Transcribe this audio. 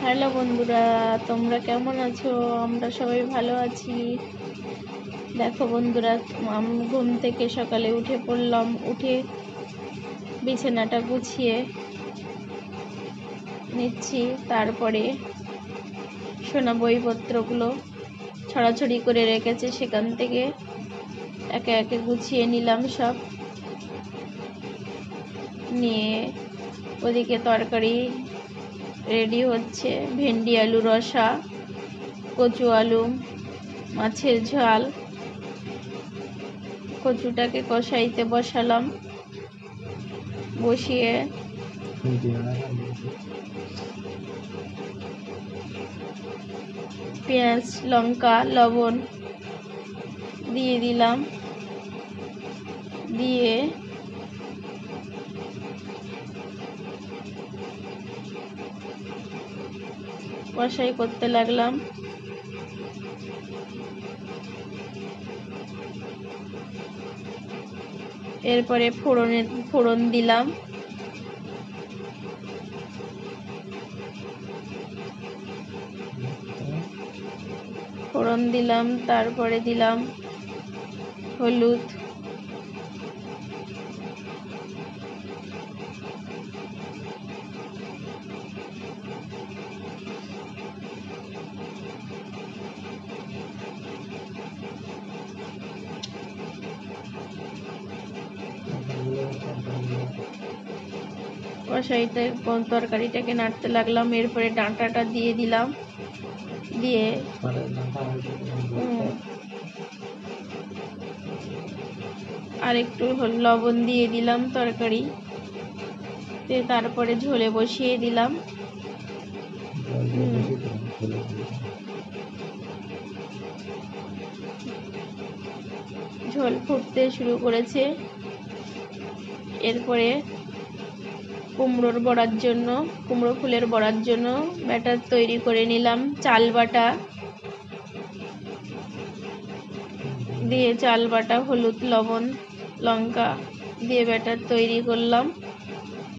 Hello বন্ধুরা, তোমরা কেমন আছো? আমরা সবাই ভালো আছি। দেখো বন্ধুরা, আমি ঘুম থেকে সকালে উঠে পড়লাম। উঠে বিছানাটা গুছিয়ে নিচ্ছি। তারপরে সোনা বইপত্রগুলো ছড়াছড়ি করে রেখেছে, সেখান থেকে একে একে গুছিয়ে নিলাম সব। নিয়ে ওদিকে তরকারি রেডি হচ্ছে, ভেন্ডি আলু রসা, কচু আলু, মাছের ঝাল। কচুটাকে কষাইতে বসালাম। বসিয়ে পেঁয়াজ, লঙ্কা, লবণ দিয়ে দিলাম। দিয়ে কষাই করতে লাগলাম। এরপরে ফোড়ন দিলাম। তারপরে দিলাম হলুদ, কষাইতে তরকারিটাকে নাড়তে লাগলাম। এরপরে ডাঁটাটা দিয়ে দিলাম। দিয়ে আর একটু লবণ দিয়ে দিলাম তরকারি। তারপরে ঝোলে বসিয়ে দিলাম। ঝোল ফুটতে শুরু করেছে। এরপরে কুমড়ো ফুলের বড়ার জন্য ব্যাটার তৈরি করে নিলাম। চাল বাটা দিয়ে, চাল বাটা, হলুদ, লবণ, লঙ্কা দিয়ে ব্যাটার তৈরি করলাম।